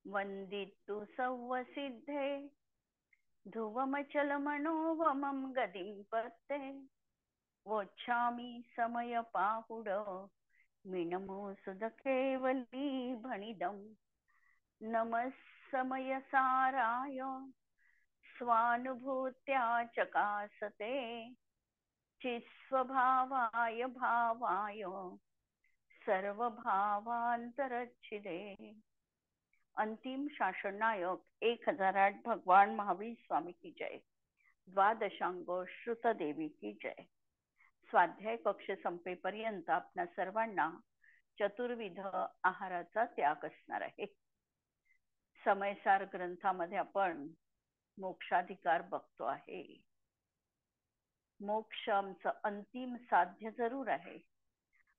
वंदितु सौवसिद्धे ध्रुवमचलमनोवमं गतिं पत्ते वोच्छामि समयपाहुड मिनमो सुधकेवली भणिदम् नमः समयसाराय स्वानुभूत्या चकासते चित्स्वभावाय भावाय सर्वभावांतरच्छिदे। अंतिम शासन नायक 1008 भगवान महावीर स्वामी की जय। द्वादशांग श्रुत देवी की जय। स्वाध्याय कक्ष संपेपर्यंत आपल्या सर्वांना चतुर्विध आहाराचा त्याग असणार आहे। समयसार ग्रंथामध्ये आपण मोक्षाधिकार बघतो आहे। मोक्ष आमचं अंतिम साध्य जरूर आहे,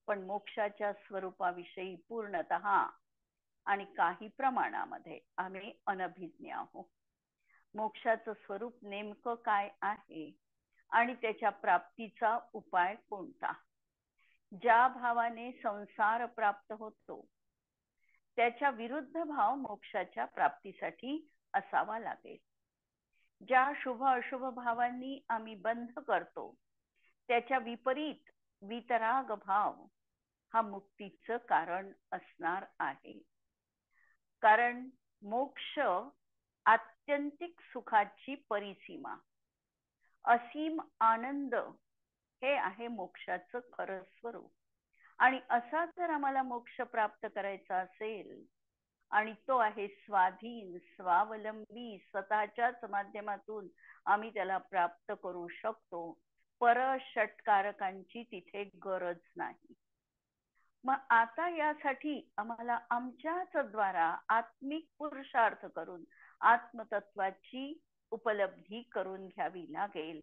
पण मोक्षाच्या स्वरूपाविषयी पूर्णतः आणि काही प्रमाणामध्ये आम्ही अनभिज्ञ आहोत। मोक्षाचं स्वरूप नेमकं काय आहे आणि त्याच्या प्राप्तीचा उपाय कोणता? ज्या भावाने संसार प्राप्त होतो त्याच्या विरुद्ध भाव मोक्षाच्या प्राप्तीसाठी असावा लागेल। ज्या शुभ अशुभ भावांनी आम्ही बंध करतो त्याच्या विपरीत वितराग भाव हा मुक्तीचं कारण असणार आहे। कारण मोक्ष आत्यंतिक सुखाची परिसीमा, असीम आनंद हे आहे मोक्षाचं खरं स्वरूप। आणि असा जर आम्हाला मोक्ष प्राप्त करायचा असेल आणि तो आहे स्वाधीन, स्वावलंबी, स्वतःच्याच माध्यमातून आम्ही त्याला प्राप्त करू शकतो। परषटकारकांची तिथे गरज नाही। मग आता यासाठी आम्हाला आमच्याच द्वारा आत्मिक पुरुषार्थ करून आत्मतत्वाची उपलब्धी करून घ्यावी लागेल।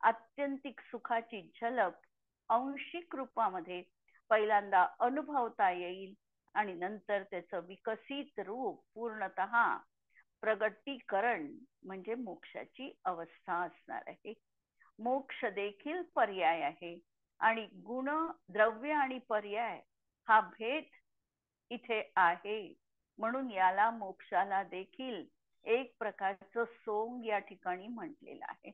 आत्यंतिक सुखाची झलक अंशिक रूपामध्ये पहिल्यांदा अनुभवता येईल आणि नंतर त्याचं विकसित रूप पूर्णतः प्रगटीकरण म्हणजे मोक्षाची अवस्था असणार आहे। मोक्ष देखील पर्याय आहे आणि गुण, द्रव्य आणि पर्याय हा भेद इथे आहे, म्हणून याला मोक्षाला देखील एक प्रकारचं सोंग या ठिकाणी म्हटलेलं आहे।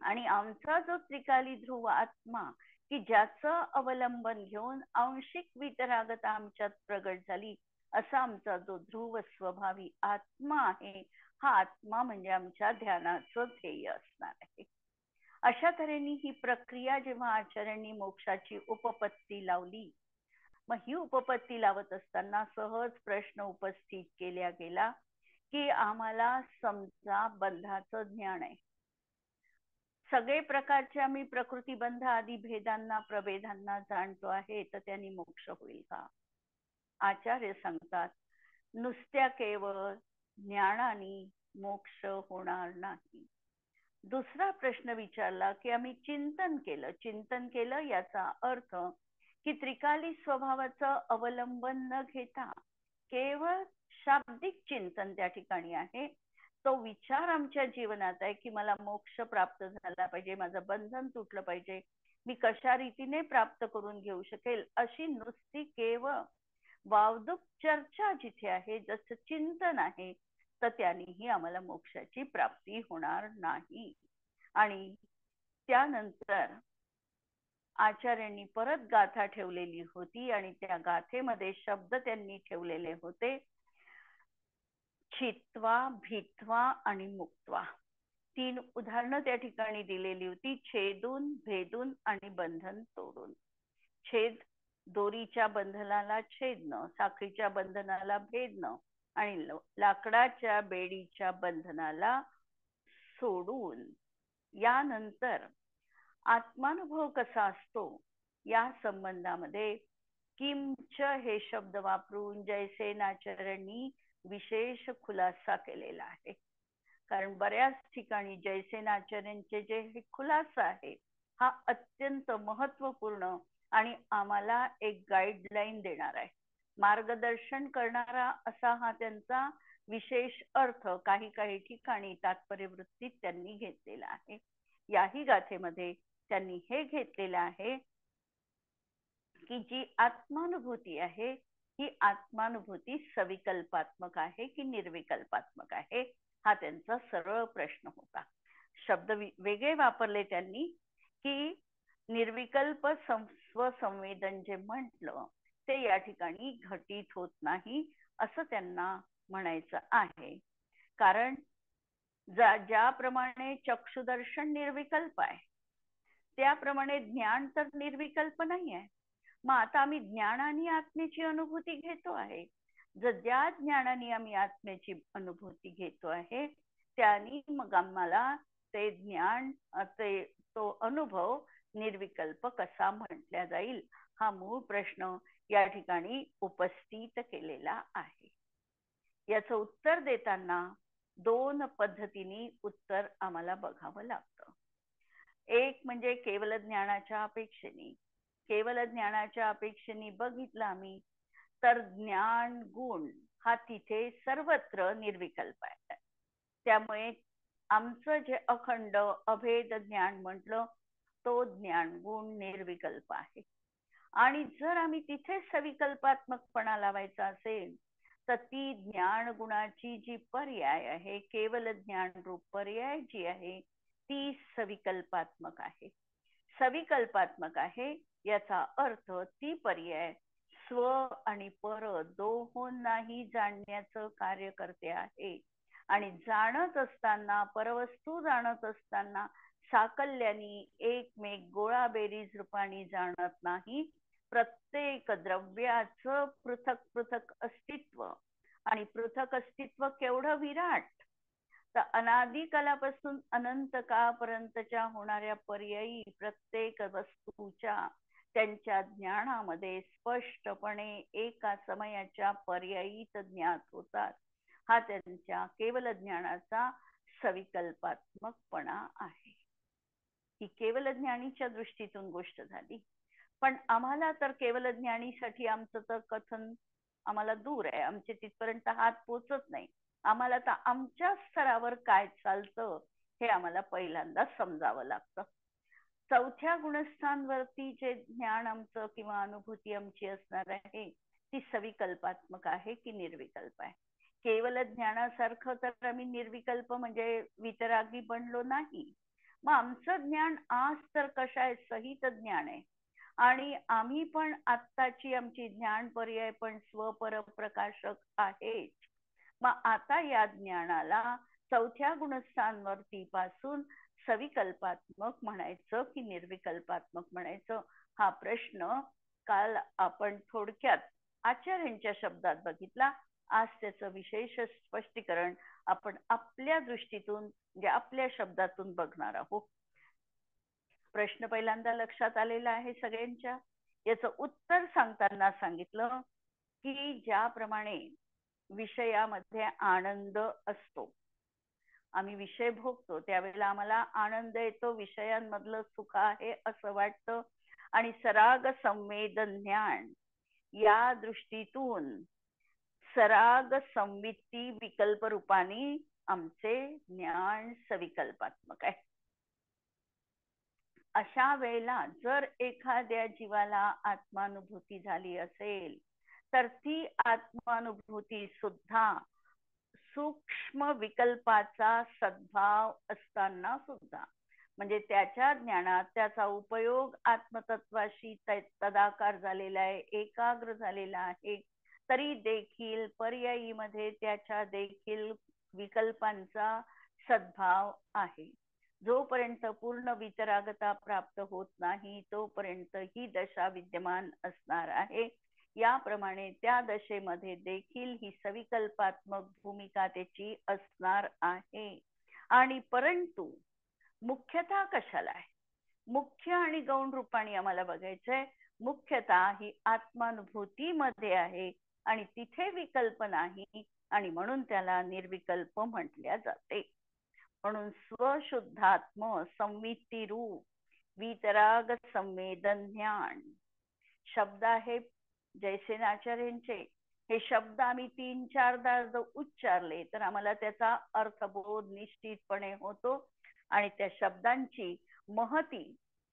आणि आमचा जो त्रिकाली ध्रुव आत्मा की ज्याचं अवलंबन घेऊन आंशिक वितरागता आमच्यात प्रगट झाली, असा आमचा जो ध्रुव स्वभावी आत्मा आहे, हा आत्मा म्हणजे आमच्या ध्यानाचं ध्येय असणार आहे। अशा तऱ्हेने ही प्रक्रिया जेव्हा आचार्यांनी मोक्षाची उपपत्ती लावली, मग ही उपपत्ती लावत असताना सहज प्रश्न उपस्थित केला गेला की आम्हाला समजा बंधाचं ज्ञान आहे, सगळे प्रकारचे आम्ही प्रकृती बंध आदी भेदांना प्रभेदांना जाणतो आहे, तर त्यांनी मोक्ष होईल का? आचार्य सांगतात नुसत्या केवळ ज्ञानाने मोक्ष होणार नाही। दुसरा प्रश्न विचारला की आम्ही चिंतन केलं याचा अर्थ की त्रिकाली स्वभावाचं अवलंबन न घेता केवळ शाब्दिक चिंतन त्या ठिकाणी आहे। तो विचार आमच्या जीवनात आहे की मला मोक्ष प्राप्त झाला पाहिजे, माझं बंधन तुटलं पाहिजे, मी कशा रीतीने प्राप्त करून घेऊ शकेल, अशी नुसती केवळ वावदूक चर्चा जिथे आहे, जसं चिंतन आहे, तर त्यानेही आम्हाला मोक्षाची प्राप्ती होणार नाही। आणि त्यानंतर आचार्यांनी परत गाथा ठेवलेली होती आणि त्या गाथेमध्ये शब्द त्यांनी ठेवलेले होते छित्वा, भित्वा आणि मुक्त्वा। 3 उदाहरणं त्या ठिकाणी दिलेली होती, छेदून, भेदून आणि बंधन तोडून। छेद, दोरीच्या बंधनाला छेदणं, साखळीच्या बंधनाला भेदणं आणि लाकडाच्या बेडीच्या बंधनाला सोडून। यानंतर आत्मानुभव कसा असतो या संबंधामध्ये किंच हे शब्द वापरून जयसेनाचार्यांनी विशेष खुलासा केलेला आहे। कारण बऱ्याच ठिकाणी जयसेनाचार्यांचे जे हे खुलासा आहे हा अत्यंत महत्वपूर्ण आणि आम्हाला एक गाईडलाईन देणार आहे, मार्गदर्शन करणारा असा हा त्यांचा विशेष अर्थ काही काही ठिकाणी तात्पर्यवृत्तीत त्यांनी घेतलेला आहे। याही गाथेमध्ये त्यांनी हे घेतलेलं आहे की जी आत्मानुभूती आहे ही आत्मानुभूती सविकल्पात्मक आहे की निर्विकल्पात्मक आहे, हा त्यांचा सरळ प्रश्न होता. शब्द वेगळे वापरले त्यांनी, की निर्विकल्प स्वसंवेदन जे म्हटलं ते या ठिकाणी घटित होत नाही असं त्यांना म्हणायचं आहे. कारण ज्याप्रमाणे चक्षुदर्शन निर्विकल्प आहे, त्याप्रमाणे ज्ञान तर निर्विकल्प नाही आहे. मग आता आम्ही ज्ञानाने आत्म्याची अनुभूती घेतो आहे. जर ज्या ज्ञानाने आम्ही आत्म्याची अनुभूती घेतो आहे, त्याने मग आम्हाला ते ज्ञान, तो अनुभव निर्विकल्प कसा म्हटल्या जाईल, हा मूळ प्रश्न या ठिकाणी उपस्थित केलेला आहे. याचं उत्तर देताना दोन पद्धतीने उत्तर आम्हाला बघावं लागतं. एक म्हणजे केवल ज्ञानाच्या अपेक्षेने. केवल ज्ञानाच्या अपेक्षेने बघितलं आम्ही तर ज्ञान गुण हा तिथे सर्वत्र निर्विकल्प आहे. त्यामुळे आमचं जे अखंड अभेद ज्ञान म्हटलं, तो ज्ञान गुण निर्विकल्प आहे. आणि जर आम्ही तिथे सविकल्पात्मकपणा लावायचा असेल तर ती ज्ञान गुणाची जी पर्याय आहे, केवल ज्ञान रूप पर्याय जी आहे, ती सविकल्पात्मक आहे. सविकल्पात्मक आहे याचा अर्थ ती पर्याय स्व आणि पर दोहोंनाही जाणण्याचं कार्य करते आहे. आणि जाणत असताना, परवस्तू जाणत असताना साकल्याने एकमेक गोळाबेरीज रूपाने जाणत नाही. प्रत्येक द्रव्याचं पृथक पृथक अस्तित्व, आणि पृथक अस्तित्व केवढं विराट, तर अनादी कालापासून अनंत काळपर्यंतच्या होणाऱ्या पर्यायी प्रत्येक वस्तूच्या त्यांच्या ज्ञानामध्ये स्पष्टपणे एका समयाच्या पर्यायीत ज्ञात होतात. हा त्यांच्या केवल ज्ञानाचा सविकल्पात्मकपणा आहे. ही केवल ज्ञानीच्या दृष्टीतून गोष्ट झाली. पण आम्हाला तर केवल ज्ञानीसाठी आमचं तर कथन आम्हाला दूर आहे, आमचे तिथपर्यंत हात पोचत नाही. आम्हाला तर आमच्या स्तरावर काय चालतं हे आम्हाला पहिल्यांदा समजावं लागतं. चौथ्या गुणस्थांवरती जे ज्ञान आमचं किंवा अनुभूती आमची असणार आहे, ती सविकल्पात्मक आहे की निर्विकल्प आहे. केवल ज्ञानासारखं तर आम्ही निर्विकल्प म्हणजे वितरागी बनलो नाही. मग आमचं ज्ञान आज तर कशा आहे, सहित ज्ञान आहे. आणि आम्ही पण आत्ताची आमची ज्ञान पर्याय पण स्वपर प्रकाशक आहे. मग आता या ज्ञानाला चौथ्या गुणस्थांवरती पासून सविकल्पात्मक म्हणायचं की निर्विकल्पात्मक म्हणायचं, हा प्रश्न काल आपण थोडक्यात आचार्यांच्या शब्दात बघितला. आज त्याचं विशेष स्पष्टीकरण आपण आपल्या दृष्टीतून म्हणजे आपल्या शब्दातून बघणार आहोत. प्रश्न पहिल्यांदा लक्षात आलेला आहे सगळ्यांच्या. याचं उत्तर सांगताना सांगितलं की ज्याप्रमाणे विषयामध्ये आनंद असतो, आम्ही विषय भोगतो त्यावेळेला आम्हाला आनंद येतो, विषयांमधलं सुख आहे असं वाटतं. आणि सराग संवेदन ज्ञान या दृष्टीतून सराग संवित्ती विकल्प रूपाने आमचे ज्ञान सविकल्पात्मक आहे. अशा वेळेला जर एखाद्या जीवाला आत्मानुभूती झाली असेल तर ती आत्मानुभूती सुद्धा सूक्ष्म विकल्पाचा सद्भाव असताना सुद्धा, म्हणजे त्याच्या ज्ञानात त्याचा उपयोग आत्मतत्वाशी तदाकार झालेला आहे, एकाग्र झालेला आहे, तरी देखील पर्यायीमध्ये त्याच्या देखील विकल्पांचा सद्भाव आहे. जोपर्यंत पूर्ण वितरागता प्राप्त होत नाही तोपर्यंत ही दशा विद्यमान असणार आहे. याप्रमाणे त्या दशेमध्ये देखील ही सविकल्पात्मक भूमिका त्याची असणार आहे. आणि परंतु मुख्यता कशाला आहे, मुख्य आणि गौण रूपाने आम्हाला बघायचंय. मुख्यता ही आत्मानुभूतीमध्ये आहे आणि तिथे विकल्प नाही, आणि म्हणून त्याला निर्विकल्प म्हटल्या जाते. म्हणून स्वशुद्धात्म संवित्ती रूप वितराग संवेदन ज्ञान शब्द आहे जयसेनाचार्यांचे. हे शब्द आम्ही 3-4दा उच्चारले तर आम्हाला त्याचा अर्थबोध निश्चितपणे होतो, आणि त्या शब्दांची महती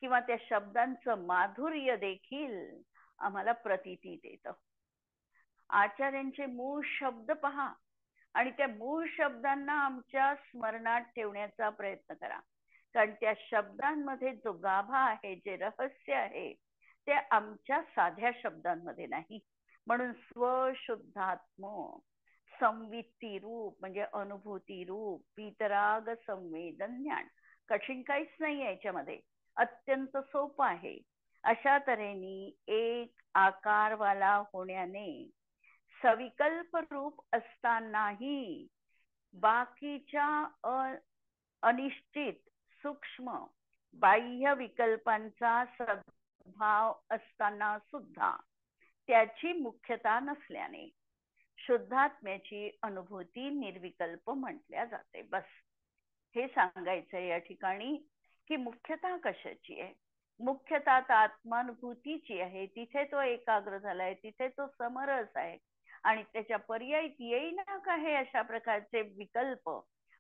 किंवा त्या शब्दांचं माधुर्य देखील आम्हाला प्रतीती देतं. आचार्यांचे मूळ शब्द पहा आणि त्या मूळ शब्दांना आमच्या स्मरणात ठेवण्याचा प्रयत्न करा. कारण त्या शब्दांमध्ये जो गाभा आहे, जे रहस्य आहे, ते आमच्या साध्या शब्दांमध्ये नाही. म्हणून स्वशुद्धात्म संवित्ती रूप म्हणजे अनुभूती रूप वीतराग संवेदन ज्ञान. कठीण काहीच नाही याच्यामध्ये, अत्यंत सोपं आहे. अशा तऱ्हेने एक आकारवाला होण्याने सविकल्प रूप असतानाही बाकीच्या अनिश्चित सूक्ष्म बाह्य विकल्पांचा सद्भाव असताना सुद्धा त्याची मुख्यता नसल्याने शुद्धात्म्याची अनुभूती निर्विकल्प म्हटल्या जाते. बस हे सांगायचं या ठिकाणी की मुख्यता कशाची आहे. मुख्यता आत्मानुभूतीची आहे. तिथे तो एकाग्र झालाय, तिथे तो समरस आहे आणि त्याच्या पर्यायी येईना का हे अशा प्रकारचे विकल्प,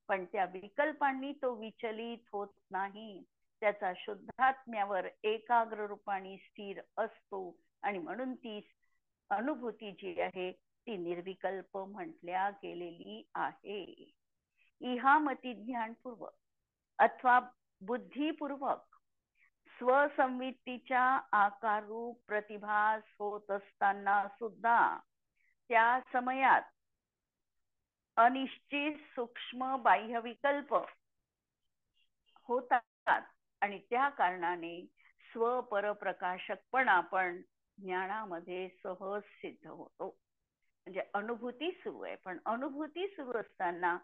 पण त्या विकल्पांनी तो विचलित होत नाही. त्याचा शुद्धात्म्यावर एकाग्र रूपाने स्थिर असतो आणि म्हणून ती अनुभूती जी आहे ती निर्विकल्प म्हटल्या गेलेली आहे. इहामती ज्ञानपूर्वक अथवा बुद्धिपूर्वक स्वसंवित्तीच्या आकाररूप प्रतिभास होत असताना सुद्धा त्या समयात अनिश्चित सूक्ष्म बाह्य विकल्प होतात आणि त्या कारणाने स्वपरप्रकाशकपणा पण ज्ञानामध्ये सहज सिद्ध होतो. म्हणजे अनुभूती सुरू आहे, पण अनुभूती सुरू असताना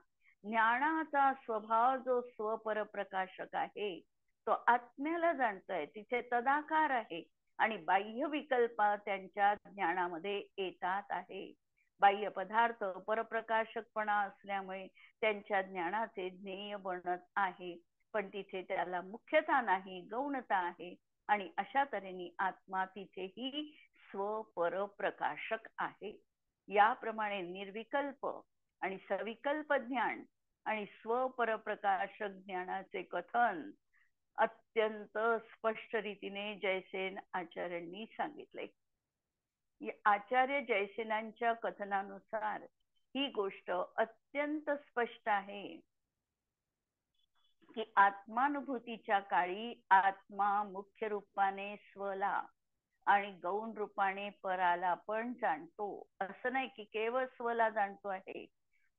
ज्ञानाचा स्वभाव जो स्वपरप्रकाशक आहे तो आत्म्याला जाणतोय, तिथे तदाकार आहे आणि बाह्य विकल्प त्यांच्या ज्ञानामध्ये येतात आहे. बाह्य पदार्थ परप्रकाशकपणा असल्यामुळे त्यांच्या ज्ञानाचे ज्ञेय बनत आहे, पण तिथे त्याला मुख्यता नाही, गौणता आहे. आणि अशा तऱ्हेने आत्मा तिथेही स्वपरप्रकाशक आहे. याप्रमाणे निर्विकल्प आणि सविकल्प ज्ञान आणि स्वपरप्रकाशक ज्ञानाचे कथन अत्यंत स्पष्ट रीतीने जयसेन आचार्यांनी सांगितले. आचार्य जयसेनांच्या कथनानुसार ही गोष्ट अत्यंत स्पष्ट आहे की आत्मानुभूतीच्या काळी आत्मा मुख्य रूपाने स्वला आणि गौण रूपाने पराला पण जाणतो. असं नाही की केवळ स्वला जाणतो आहे,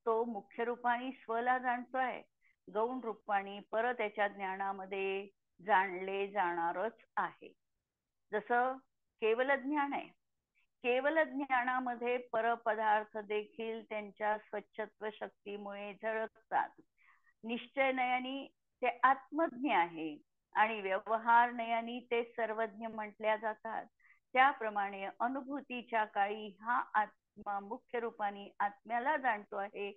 तो मुख्य रूपाने स्वला जाणतोय, गौण रूपाने पर त्याच्या ज्ञानामध्ये जाणले जाणारच आहे. जसं केवल ज्ञान आहे, केवल ज्ञानामध्ये परपदार्थ देखील त्यांच्या स्वच्छत्व शक्तीमुळे झळकतात. निश्चय नयनी ते आत्मज्ञ आहे आणि व्यवहार नयनी ते सर्वज्ञ म्हटल्या जातात. त्याप्रमाणे अनुभूतीच्या काळी हा आत्मा मुख्य रूपाने आत्म्याला जाणतो आहे,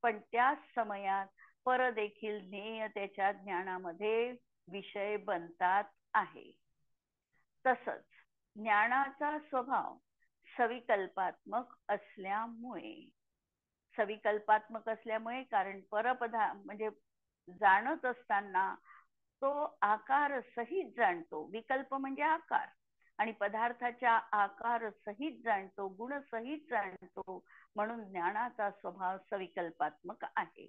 पण त्याच समयात पर देखील ज्ञेय त्याच्या ज्ञानामध्ये विषय बनतात आहे. तसंच ज्ञानाचा स्वभाव सविकल्पात्मक असल्यामुळे कारण परपदा म्हणजे जाणत असताना तो आकार सहित जाणतो. विकल्प म्हणजे आकार आणि पदार्थाच्या आकार सहित जाणतो, गुण सहित जाणतो, म्हणून ज्ञानाचा स्वभाव सविकल्पात्मक आहे.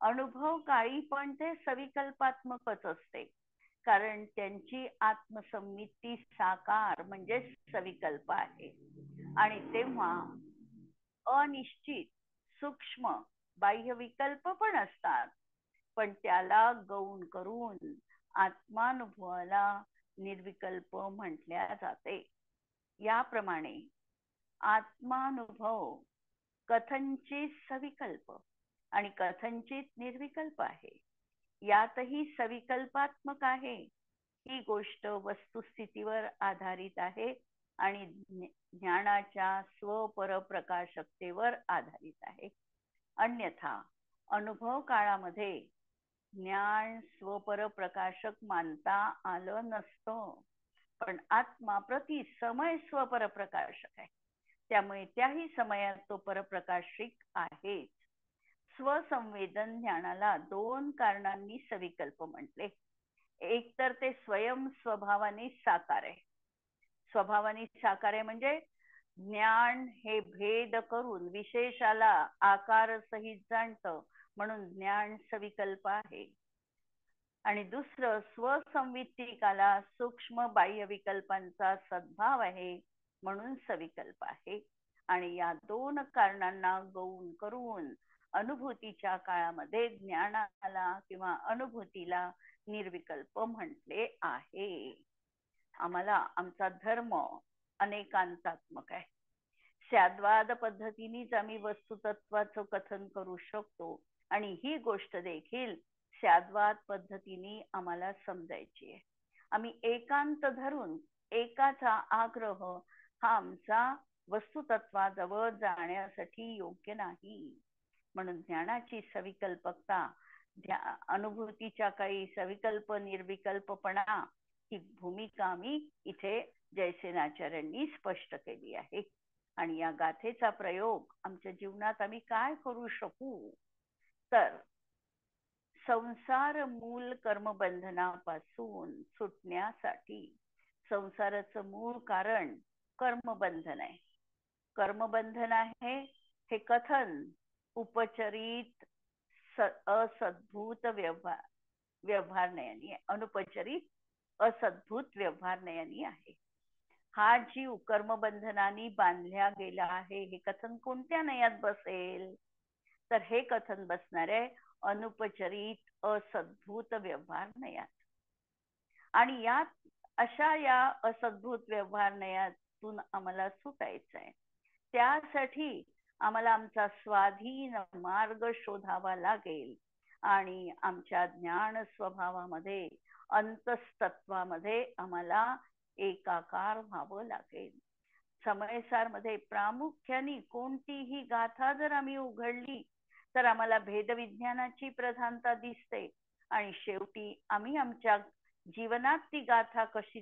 अनुभव काळी पण ते सविकल्पात्मकच असते, कारण त्यांची आत्मसंमिती साकार म्हणजे सविकल्प आहे. आणि तेव्हा अनिश्चित सूक्ष्म बाह्य विकल्प पण असतात, पण त्याला गौण करून आत्मानुभवाला निर्विकल्प म्हटल्या जाते. याप्रमाणे आत्मानुभव कथनचित सविकल्प आणि कथनचित निर्विकल्प आहे. यातही सविकल्पात्मक आहे ही गोष्ट वस्तुस्थितीवर आधारित आहे आणि ज्ञानाच्या स्वपरप्रकाशकतेवर आधारित आहे. अन्यथा अनुभव काळामध्ये ज्ञान स्वपरप्रकाशक मानता आलं नसतं, पण आत्मा प्रति समय स्वपरप्रकाशक आहे, त्यामुळे त्याही समयात तो परप्रकाशिक आहे. स्वसंवेदन ज्ञानाला दोन कारणांनी सविकल्प म्हटले. एक तर ते स्वयं स्वभावाने साकार आहे. स्वभावाने साकार आहे म्हणजे ज्ञान हे भेद करून विशेषाला आकार सहित जाणत, म्हणून ज्ञान सविकल्प आहे. आणि दुसरं, स्वसंवित्तिकाला सूक्ष्म बाह्य विकल्पांचा सद्भाव आहे, म्हणून सविकल्प आहे. आणि या दोन कारणांना गौण करून अनुभूतीच्या काळामध्ये ज्ञानाला किंवा अनुभूतीला निर्विकल्प म्हटले आहे. आम्हाला आमचा धर्म अनेकांतात्मक आहे. स्याद्वाद पद्धतीनेच आम्ही वस्तुतत्वाचं कथन करू शकतो, आणि ही गोष्ट देखील स्याद्वाद पद्धतीने आम्हाला समजायची आहे. आम्ही एकांत धरून एकाचा आग्रह हा आमचा वस्तुतत्वाजवळ जाण्यासाठी योग्य नाही. म्हणून ज्ञानाची सविकल्पकता, अनुभूतीच्या काही सविकल्प निर्विकल्पपणा, ही भूमिका आम्ही इथे जयसेनाचार्यांनी स्पष्ट केली आहे. आणि या गाथेचा प्रयोग आमच्या जीवनात आम्ही काय करू शकू, तर संसार मूल कर्मबंधनापासून सुटण्यासाठी, संसाराचं मूळ कारण कर्मबंधन आहे. कर्मबंधन आहे हे कथन उपचरित असद्भूत व्यवहार नयनी, अनुपचरित असद्भूत व्यवहार नयनी आहे. हा जीव कर्मबंधनाने बांधल्या गेला आहे, हे कथन कोणत्या नयात बसेल, तर हे कथन बसणार आहे अनुपचरित असद्भूत व्यवहार नयात. आणि यात अशा या असद्भूत व्यवहार नयातून आम्हाला सुटायचं आहे. त्यासाठी आम्हाला आमचा स्वाधीन मार्ग शोधावा लागेल, आणि आमच्या ज्ञान स्वभावामध्ये, अंतस्तत्वामध्ये आम्हाला एकाकार व्हावं लागेल. समयसार मध्ये प्रामुख्याने कोणतीही गाथा जर आम्ही उघडली तर आम्हाला भेदविज्ञानाची प्रधानता दिसते, आणि शेवटी आम्ही आमच्या जीवनात ती गाथा कशी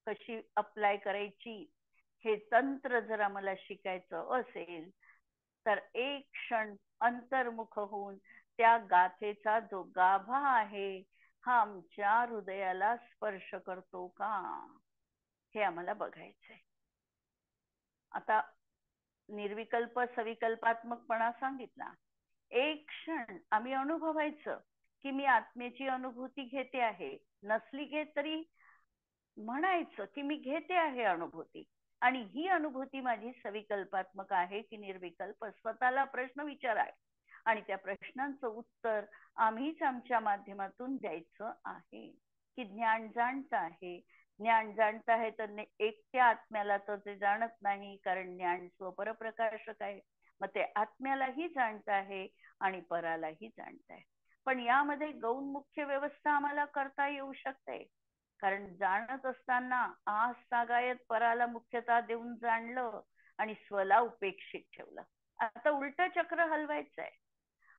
कशी अप्लाय करायची हे तंत्र जर आम्हाला शिकायचं असेल, तर एक क्षण अंतर्मुख होऊन त्या गाथेचा जो गाभा आहे हा आमच्या हृदयाला स्पर्श करतो का, हे आम्हाला बघायचंय. आता निर्विकल्प सविकल्पात्मकपणा सांगितला. एक क्षण आम्ही अनुभवायचं की मी आत्मेची अनुभूती घेते आहे, नसली घेत तरी म्हणायचं की मी घेते आहे अनुभूती, आणि ही अनुभूती माझी सविकल्पात्मक आहे की निर्विकल्प, स्वतःला प्रश्न विचाराय, आणि त्या प्रश्नांचं उत्तर आम्हीच आमच्या माध्यमातून द्यायचं आहे. की ज्ञान जाणतं आहे, ज्ञान जाणतं आहे तर एकट्या आत्म्याला तर ते जाणत नाही, कारण ज्ञान स्वपरप्रकाशक आहे. मग ते आत्म्यालाही जाणतं आहे आणि परालाही जाणतं आहे. पण यामध्ये गौण मुख्य व्यवस्था आम्हाला करता येऊ शकते, कारण जाणत असताना आस सागायत पराला मुख्यता देऊन जाणलं आणि स्वला उपेक्षित ठेवलं. आता उलट चक्र हलवायचंय,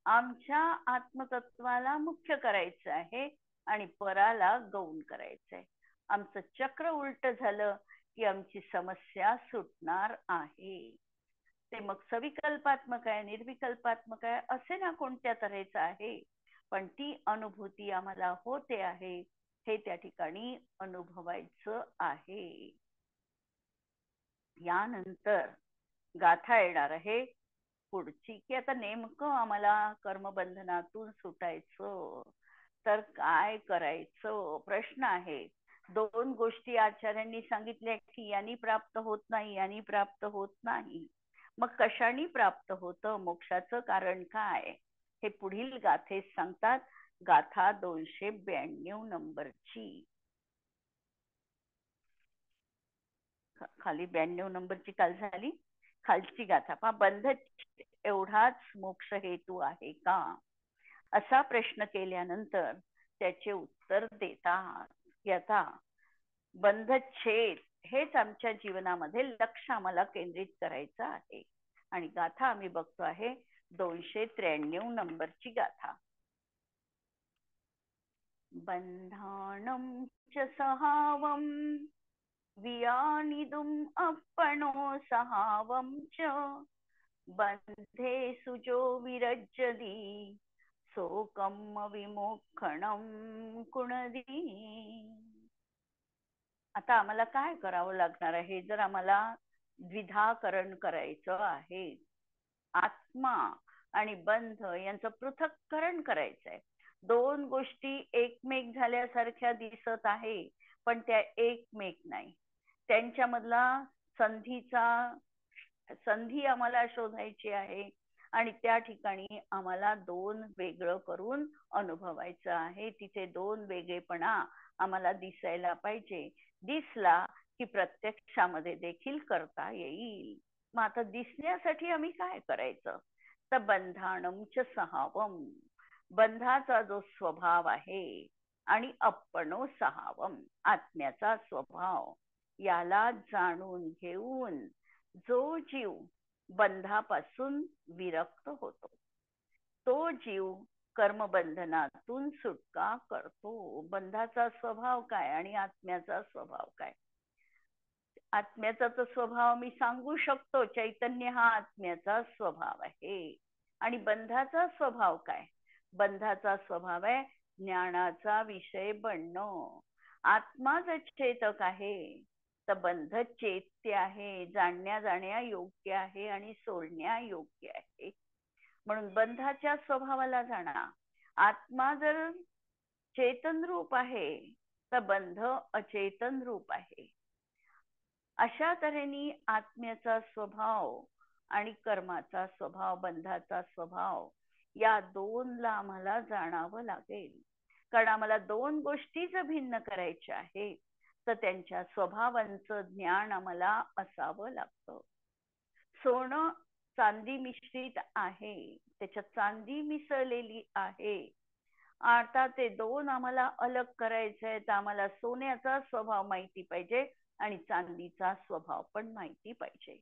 आमच्या आत्मतत्वाला मुख्य करायचं आहे आणि पराला गौण करायचंय. आमचं चक्र उलट झालं की आमची समस्या सुटणार आहे. ते मग सविकल्पात्मक आहे, निर्विकल्पात्मक आहे, असे ना कोणत्या तऱ्हेचं आहे, पण ती अनुभूती आम्हाला होते आहे हे त्या ठिकाणी अनुभवायचं आहे. यानंतर गाथा येणार आहे पुढची, की आता नेमकं आम्हाला कर्मबंधनातून सुटायचं तर काय करायचं, प्रश्न आहे. दोन गोष्टी आचार्यांनी सांगितल्या की यांनी प्राप्त होत नाही, यांनी प्राप्त होत नाही. मग कशाने प्राप्त होतं, मोक्षाचं कारण काय, हे पुढील गाथेत सांगतात. गाथा 292 नंबरची, खाली 92 नंबरची काल झाली. खालची गाथा पहा. बंध एवढाच मोक्ष हेतू आहे का, असा प्रश्न केल्यानंतर त्याचे उत्तर देतात. याचा बंधच्छेद हेच आमच्या जीवनामध्ये लक्ष आम्हाला केंद्रित करायचं आहे. आणि गाथा आम्ही बघतो आहे 293 नंबरची गाथा. बंधाणं च सहावं वियानिदुम् अपणो सहावं च बंधे सुजो विरज्यति शोकम् विमोक्षणं कुणदी. आता आम्हाला काय करावं लागणार आहे, जर आम्हाला द्विधाकरण करायचं आहे. आत्मा आणि बंध यांचं पृथक्करण करायचंय. दोन गोष्टी एकमेक झाल्यासारख्या दिसत आहे, पण त्या एकमेक नाही. त्यांच्यामधला संधी आम्हाला शोधायची आहे आणि त्या ठिकाणी आम्हाला दोन वेगळं करून अनुभवायचं आहे. तिथे दोन वेगळेपणा आम्हाला दिसायला पाहिजे. दिसला की प्रत्यक्षामध्ये देखील करता येईल. मग आता दिसण्यासाठी आम्ही काय करायचं? तर बंधाणम च सहावम, बंधाचा जो स्वभाव आहे आणि अपणो सहावम, आत्म्याचा स्वभाव, याला जाणून घेऊन जो जीव बंधापासून विरक्त होतो, तो जीव कर्मबंधनातून सुटका करतो. बंधाचा स्वभाव काय आणि आत्म्याचा स्वभाव काय? आत्म्याचा तो स्वभाव मी सांगू शकतो, चैतन्य हा आत्म्याचा स्वभाव आहे. आणि बंधाचा स्वभाव काय? बंधाचा स्वभाव आहे ज्ञानाचा विषय बनणं. आत्मा जर चेतक आहे तर बंध चेत्य आहे, जाणण्या जाण्या योग्य आहे आणि सोडण्या योग्य आहे. म्हणून बंधाच्या स्वभावाला जाणा. आत्मा जर चेतन रूप आहे तर बंध अचेतन रूप आहे. अशा तऱ्हेने आत्म्याचा स्वभाव आणि कर्माचा स्वभाव, बंधाचा स्वभाव, या दोनला आम्हाला जाणावं लागेल. कारण आम्हाला दोन गोष्टी जर भिन्न करायच्या आहे तर त्यांच्या स्वभावांचं ज्ञान आम्हाला असावं लागतं. सोनं चांदी मिश्रित आहे, त्याच्यात चांदी मिसळलेली आहे. आता ते दोन आम्हाला अलग करायचे आहे, तर आम्हाला सोन्याचा स्वभाव माहिती पाहिजे आणि चांदीचा स्वभाव पण माहिती पाहिजे.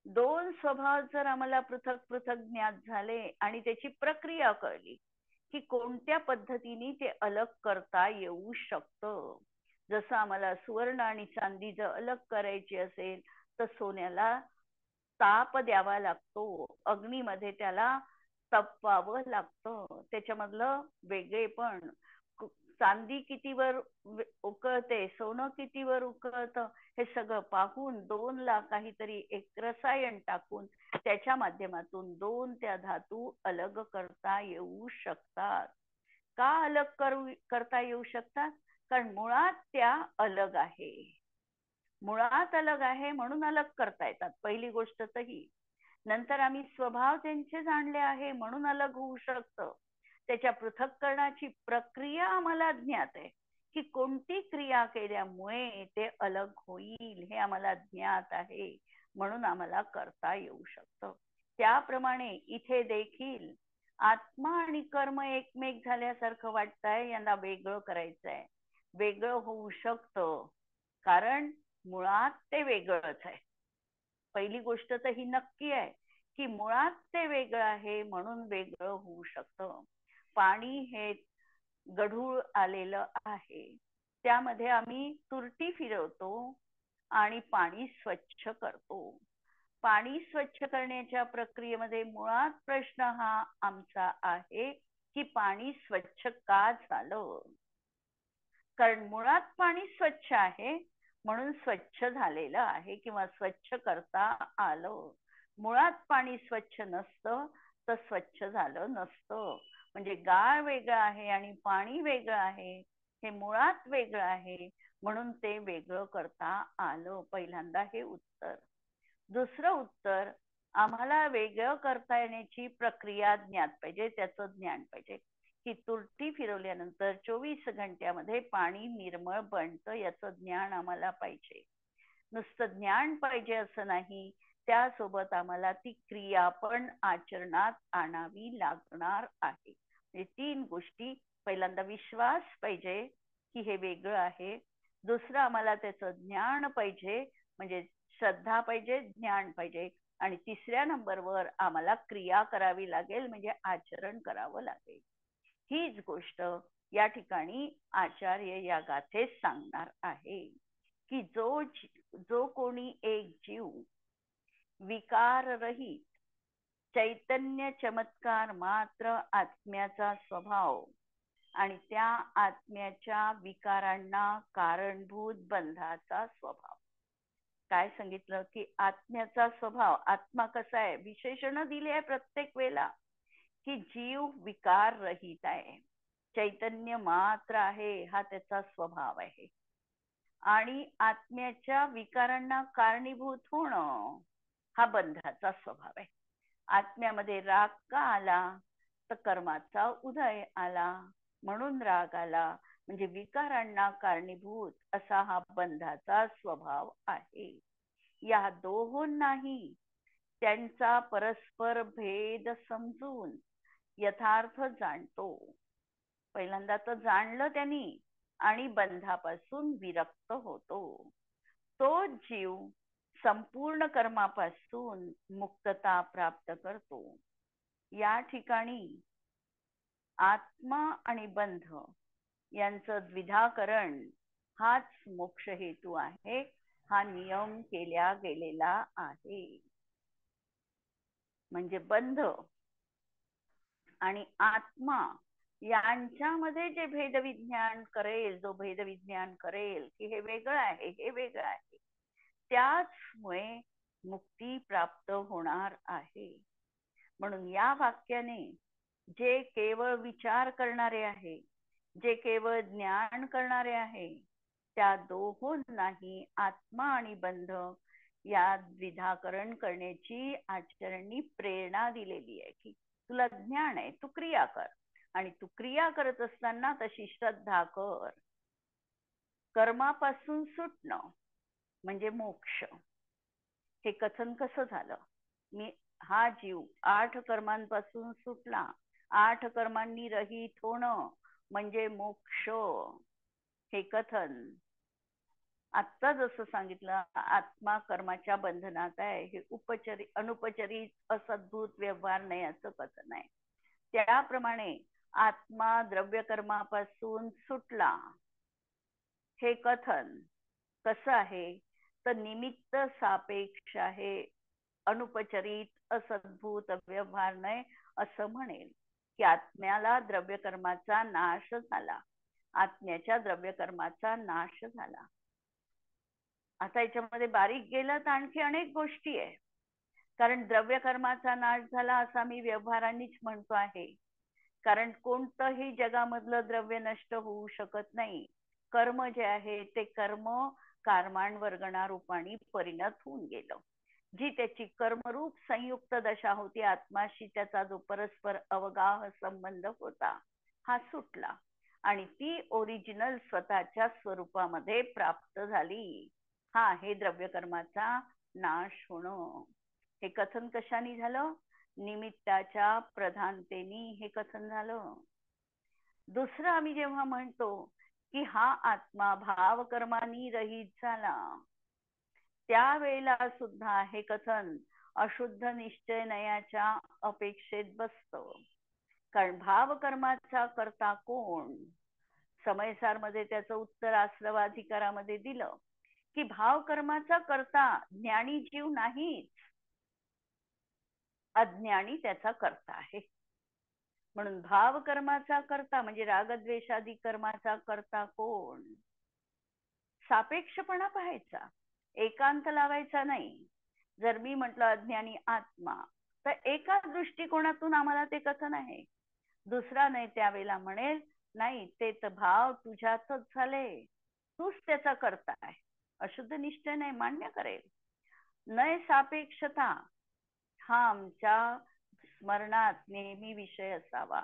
दोन स्वभाव जर आम्हाला पृथक पृथक ज्ञात झाले आणि त्याची प्रक्रिया कळली की कोणत्या पद्धतीने ते अलग करता येऊ शकतं. जसं आम्हाला सुवर्ण आणि चांदी जर अलग करायची असेल तर सोन्याला ताप द्यावा लागतो, अग्नीमध्ये त्याला तपवावं लागतं. त्याच्यामधलं वेगळेपण, चांदी कितीवर उकळते, सोनं कितीवर उकळतं, हे सगळं पाहून दोनला काहीतरी एक रसायन टाकून त्याच्या माध्यमातून दोन त्या धातू अलग करता येऊ शकतात. का अलग करता येऊ शकतात? कारण मुळात त्या अलग आहे. मुळात अलग आहे म्हणून अलग करता येतात, पहिली गोष्ट तर ही. नंतर आम्ही स्वभाव त्यांचे जाणले आहे म्हणून अलग होऊ शकतं. त्याच्या पृथक्करणाची प्रक्रिया आम्हाला ज्ञात आहे की कोणती क्रिया केल्यामुळे ते अलग होईल हे आम्हाला ज्ञात आहे, म्हणून आम्हाला करता येऊ शकतं. त्याप्रमाणे इथे देखील आत्मा आणि कर्म एकमेक झाल्यासारखं वाटतंय, यांना वेगळं करायचंय. वेगळं होऊ शकतं कारण मुळात ते वेगळंच आहे. पहिली गोष्ट तर ही नक्की आहे की मुळात ते वेगळं आहे म्हणून वेगळं होऊ शकतं. पाणी हे गढूळ आलेलं आहे, त्यामध्ये आम्ही तुरटी फिरवतो आणि पाणी स्वच्छ करतो. पाणी स्वच्छ करण्याच्या प्रक्रियेमध्ये मुळात प्रश्न हा आमचा आहे की पाणी स्वच्छ का झालं? कारण मुळात पाणी स्वच्छ आहे म्हणून स्वच्छ झालेलं आहे किंवा स्वच्छ करता आलं. मुळात पाणी स्वच्छ नसतं तर स्वच्छ झालं नसतं. म्हणजे गाळ वेगळं आहे आणि पाणी वेगळं आहे, हे मुळात वेगळं आहे म्हणून ते वेगळं करता आलं. पहिल्यांदा हे उत्तर. दुसरं उत्तर, आम्हाला वेगळं करता येण्याची प्रक्रिया ज्ञात पाहिजे, त्याचं ज्ञान पाहिजे की तुरटी फिरवल्यानंतर 24 घंट्यामध्ये पाणी निर्मळ बनतं, याचं ज्ञान आम्हाला पाहिजे. नुसतं ज्ञान पाहिजे असं नाही, त्यासोबत आम्हाला ती क्रिया पण आचरणात आणावी लागणार आहे. म्हणजे तीन गोष्टी. पहिल्यांदा विश्वास पाहिजे की हे वेगळं आहे. दुसरं, आम्हाला त्याचं ज्ञान पाहिजे, म्हणजे श्रद्धा पाहिजे, ज्ञान पाहिजे. आणि तिसऱ्या नंबरवर आम्हाला क्रिया करावी लागेल, म्हणजे आचरण करावं लागेल. हीच गोष्ट या ठिकाणी आचार्य या गाथेत सांगणार आहे की जो कोणी एक जीव विकार रहित चैतन्य चमत्कार मात्र आत्म्याचा स्वभाव आणि त्या आत्म्याच्या विकारांना कारणभूत बंधाचा स्वभाव, काय सांगितलं की आत्म्याचा स्वभाव, आत्मा कसा आहे, विशेषण दिली आहे प्रत्येक वेळेला की जीव विकार रहित आहे, चैतन्य मात्र आहे, हा त्याचा स्वभाव आहे. आणि आत्म्याच्या विकारांना कारणीभूत होणं हा बंधाचा स्वभाव आहे. आत्म्यामध्ये राग का आला, तर कर्माचा उदय आला म्हणून राग आला, म्हणजे विकारांना कारणीभूत असा हा बंधाचा स्वभाव आहे. या दोहोंनाही त्यांचा परस्पर भेद समजून यथार्थ जाणतो. पहिल्यांदा तर जाणलं त्यांनी आणि बंधापासून विरक्त होतो. तो जीव संपूर्ण कर्मापासून मुक्तता प्राप्त करतो. या ठिकाणी आत्मा आणि बंध यांचं द्विधाकरण हाच मोक्ष हेतू आहे, हा नियम केला गेलेला आहे. म्हणजे बंध आणि आत्मा यांच्यामध्ये जे भेदविज्ञान करेल, जो भेदविज्ञान करेल की हे वेगळं आहे, हे वेगळं आहे, त्याचमुळे मुक्ती प्राप्त होणार आहे. म्हणून या वाक्याने जे केवळ विचार करणारे आहे, जे केवळ ज्ञान करणारे आहे, त्या दोहोंनाही आत्मा आणि बंध या द्विधाकरण करण्याची आचार्यांनी प्रेरणा दिलेली आहे की तुला ज्ञान आहे, तू क्रिया कर, आणि तू क्रिया करत असताना तशी श्रद्धा कर. कर्मापासून सुटणं म्हणजे मोक्ष. हे कथन कसं झालं, मी हा जीव 8 कर्मांपासून सुटला, 8 कर्मांनी रहित होणं म्हणजे मोक्ष. हे कथन आत्ता जसं सांगितलं, आत्मा कर्माच्या बंधनात आहे, हे अनुपचरित असद्भूत व्यवहार नाही असं कथन आहे. त्याप्रमाणे आत्मा द्रव्य कर्मापासून सुटला, हे कथन कसं आहे, तर निमित्त सापेक्ष आहे, अनुपचरित असद्भूत व्यवहार नाही असं म्हणेल की आत्म्याला द्रव्य कर्माचा नाश झाला, आत्म्याच्या द्रव्य कर्माचा नाश झाला. आता याच्यामध्ये बारीक गेलं तर आणखी अनेक गोष्टी आहे. कारण द्रव्य कर्माचा नाश झाला असा मी व्यवहारांनीच म्हणतो आहे, कारण कोणतंही जगामधलं द्रव्य नष्ट होऊ शकत नाही. कर्म जे आहे ते कर्म कर्मांवर्गणा रूपाने परिणत होऊन गेलं. जी त्याची कर्मरूप संयुक्त दशा होती, आत्माशी त्याचा जो परस्पर अवगाह संबंध होता, हा सुटला आणि ती ओरिजिनल स्वतःच्या स्वरूपामध्ये प्राप्त झाली. हा आहे द्रव्य कर्माचा नाश होणं. हे कथन कशाने झालं, निमित्ताच्या प्रधानतेने हे कथन झालं. दुसरं आम्ही जेव्हा म्हणतो की हा आत्मा भाव कर्मानी रहित झाला, त्यावेळेला सुद्धा हे कथन अशुद्ध निश्चय नयाच्या अपेक्षेत बसतं. कारण भाव कर्माचा करता कोण, समयसार मध्ये त्याचं उत्तर आश्रवाधिकारामध्ये दिलं की भाव कर्माचा करता ज्ञानी जीव नाहीच, अज्ञानी त्याचा करता आहे. म्हणून भाव कर्माचा करता म्हणजे रागद्वेषादी कर्माचा करता कोण, सापेक्षपणा पाहायचा, एकांत लावायचा नाही. जर मी म्हटलं अज्ञानी आत्मा, तर एका दृष्टिकोनातून आम्हाला ते कथन आहे. दुसरा नाही त्यावेळेला म्हणेल नाही, ते तर भाव तुझ्यातच झाले, तूच त्याचा करता आहे, अशुद्ध निश्चय नाही मान्य करेल. नय सापेक्षता हा आमच्या स्मरणात नेहमी विषय असावा.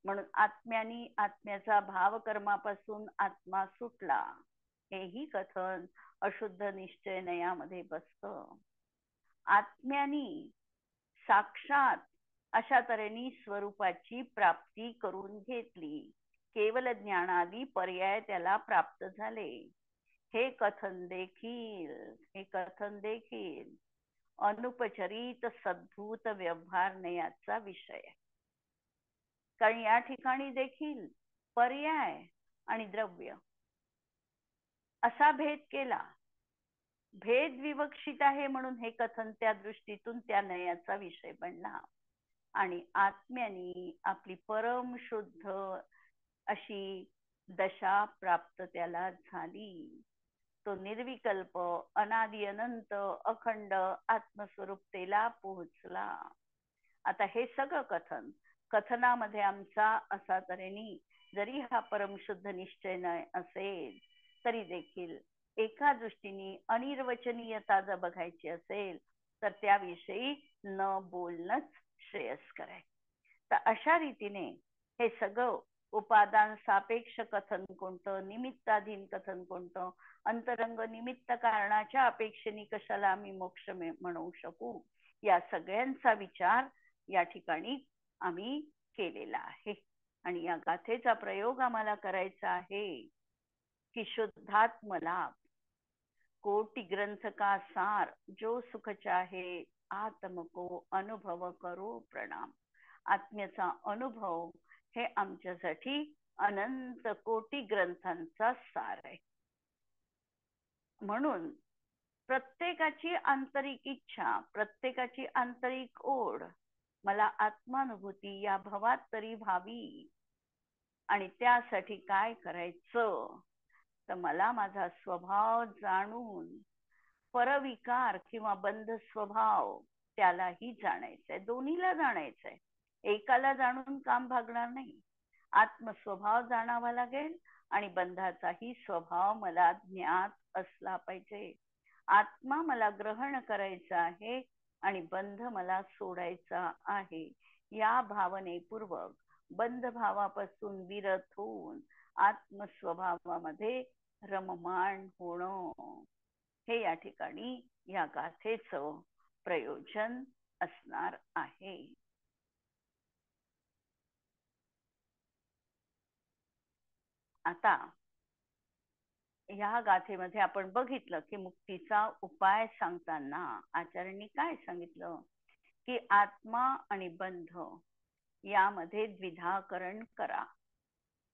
म्हणून आत्म्यानी आत्म्याचा भाव कर्मापासून आत्मा सुटला, हेही कथन अशुद्ध निश्चय नयामध्ये बसतं. आत्म्यानी साक्षात अशा तऱ्हेने स्वरूपाची प्राप्ती करून घेतली, केवल ज्ञानादी पर्याय त्याला प्राप्त झाले. हे कथन देखील अनुपचरित सद्भूत व्यवहार नयाचा विषय आहे. कारण या ठिकाणी देखील पर्याय आणि द्रव्य असा भेद केला, भेद विवक्षित आहे म्हणून हे कथन त्या दृष्टीतून त्या नयाचा विषय बनला. आणि आत्म्यानी आपली परम शुद्ध अशी दशा प्राप्त त्याला झाली. तो निर्विकल्प, अनादि अनंत, अखंड आत्मस्वरूपतेला पोहोचला. आता हे सगळं कथनामध्ये आमचा असा तऱ्हेने जरी हा परमशुद्ध निश्चय नाही असेल तरी देखील एका दृष्टीने अनिर्वचनीयता जर बघायची असेल तर त्याविषयी न बोलणंच श्रेयस्कर आहे. तर अशा रीतीने हे सगळं उपादान सापेक्ष कथन कोणतं, निमित्ताधीन कथन कोणतं, अंतरंग निमित्त कारणाच्या अपेक्षेने कशाला आम्ही मोक्ष म्हणू शकू, या सगळ्यांचा विचार या ठिकाणी आम्ही केलेला आहे. आणि या गाथेचा प्रयोग आम्हाला करायचा आहे की शुद्धात्म लाभ, कोटि ग्रंथ का सार, जो सुख चाहे आत्म को अनुभव करो प्रणाम. आत्म्याचा अनुभव हे आमच्यासाठी अनंत कोटी ग्रंथांचा सार आहे. म्हणून प्रत्येकाची आंतरिक इच्छा, प्रत्येकाची आंतरिक ओढ मला आत्मानुभूती या भवात तरी व्हावी, आणि त्यासाठी काय करायचं तर मला माझा स्वभाव जाणून परविकार किंवा बंध स्वभाव त्यालाही जाणायचंय, दोन्हीला जाणायचंय. एकाला जाणून काम भागणार नाही. आत्मस्वभाव जाणावा लागेल आणि बंधाचाही स्वभाव मला ज्ञात असला पाहिजे. आत्मा मला ग्रहण करायचा आहे आणि बंध मला सोडायचा आहे, या भावनेपूर्वक बंध भावापासून विरत होऊन आत्मस्वभावामध्ये रममाण होणं, हे या ठिकाणी या गाथेचं प्रयोजन असणार आहे. आता या गाथेमध्ये आपण बघितलं की मुक्तीचा उपाय सांगताना आचार्यांनी काय सांगितलं की आत्मा आणि बंध यामध्ये द्विधाकरण करा.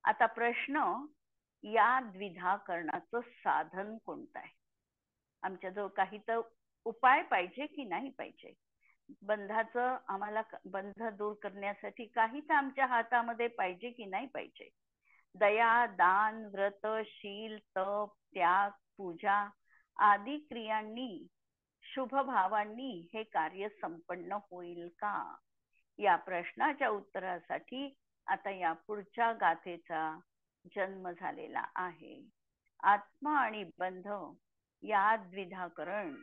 आता प्रश्न, या द्विधाकरणाचं साधन कोणतं आहे? आमच्याजवळ काही तर उपाय पाहिजे की नाही पाहिजे? बंधाचं आम्हाला बंध दूर करण्यासाठी काही तर आमच्या हातामध्ये पाहिजे की नाही पाहिजे? दया, दान, व्रत, शील, तप, त्याग, पूजा आदी क्रियांनी, शुभ भावांनी हे कार्य संपन्न होईल का? या प्रश्नाच्या उत्तरासाठी आता या पुढच्या गाथेचा जन्म झालेला आहे. आत्मा आणि बंध या द्विधाकरण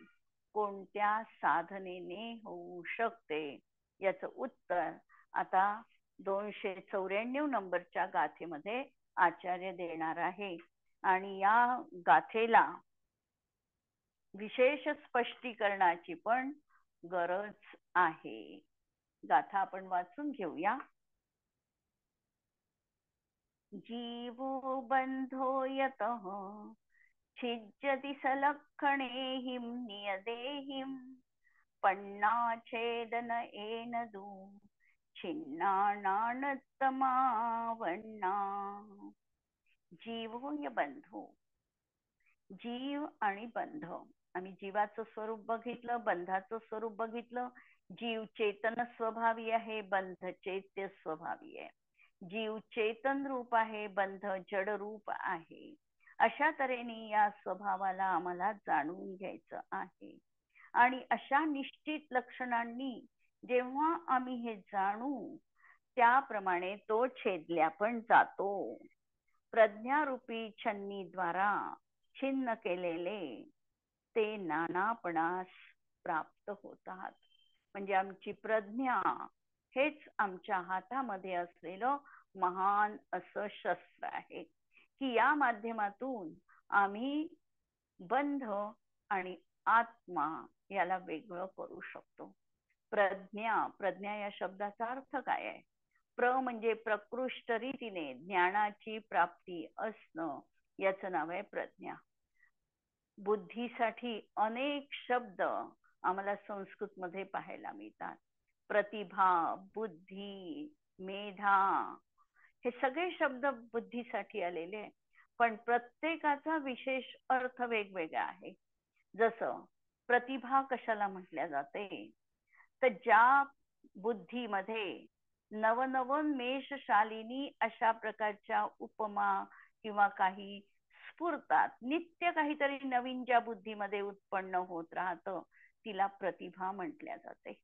कोणत्या साधनेने होऊ शकते, याचं उत्तर आता 294 नंबरच्या गाथेमध्ये आचार्य देणार आहे. आणि या गाथेला विशेष स्पष्टीकरणाची पण गरज आहे. गाथा आपण वाचून घेऊया. जीवो बंधो यतः छिज्जति सलक्षणे नियदेहिं पन्नाच्छेदन एनदु छिन्नानानत्तमावण्णा. जीव य बंधू, जीव आणि बंध. आम्ही जीवाचं स्वरूप बघितलं, बंधाचं स्वरूप बघितलं. जीव चेतन स्वभावी आहे, बंध चैत्य स्वभावी आहे. जीव चेतन रूप आहे, बंध जड रूप आहे. अशा तऱ्हेने या स्वभावाला आम्हाला जाणून घ्यायचं आहे. आणि अशा निश्चित लक्षणांनी जेव्हा आम्ही हे जाणू त्याप्रमाणे तो छेदल्या पण जातो. प्रज्ञारूपी छन्नीद्वारा छिन्न केलेले ते नानापणास प्राप्त होतात. म्हणजे आमची प्रज्ञा हेच आमच्या हातामध्ये असलेलं महान असं शस्त्र आहे की या माध्यमातून आम्ही बंध आणि आत्मा याला वेगळं करू शकतो. प्रज्ञा या शब्दाचा अर्थ काय आहे? प्र म्हणजे प्रकृष्ट रीतीने ज्ञानाची प्राप्ती असणं, याचं नाव आहे प्रज्ञा. बुद्धीसाठी अनेक शब्द आम्हाला संस्कृत मध्ये पाहायला मिळतात. प्रतिभा, बुद्धी, मेधा, हे सगळे शब्द बुद्धीसाठी आलेले, पण प्रत्येकाचा विशेष अर्थ वेगवेगळा आहे. जसं प्रतिभा कशाला म्हटल्या जाते तर ज्या बुद्धीमध्ये नवनवोन्मेषशालिनी अशा प्रकारच्या उपमा किंवा काही स्फुरतात, नित्य काहीतरी नवीन ज्या बुद्धीमध्ये उत्पन्न होत राहतं तिला प्रतिभा म्हटल्या जाते.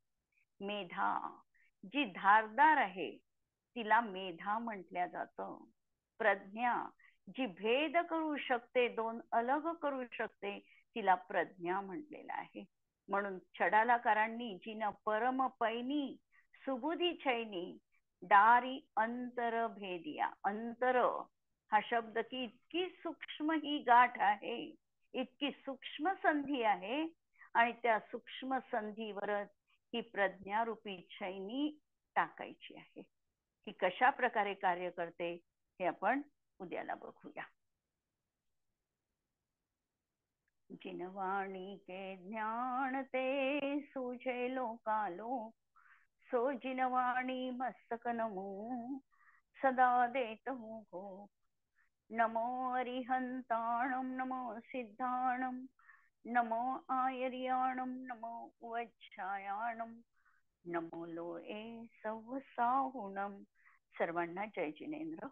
मेधा जी धारदार आहे तिला मेधा म्हटल्या जातं. प्रज्ञा जी भेद करू शकते, दोन अलग करू शकते, तिला प्रज्ञा म्हटलेलं आहे. म्हणून छडालाकारांनी जिनं परम पैनी सुबुधी छैनी दारी अंतर भेदिया. अंतर हा शब्द की इतकी सूक्ष्म ही गाठ आहे, इतकी सूक्ष्म संधी आहे, आणि त्या सूक्ष्म संधीवरच ही प्रज्ञारूपी छैनी टाकायची आहे. ही कशा प्रकारे कार्य करते हे आपण उद्याला बघूया. जिनवाणी के ज्ञान ते सूझे लोकालोक, सो जिनवाणी मस्तक नमो सदा देत हो. नमो अरिहंताणं नमो सिद्धाणं नमो आयर्याणं नमो वज्रायाणं नमो लोये सवसाहुणं. सर्वांना जय जिनेंद्र.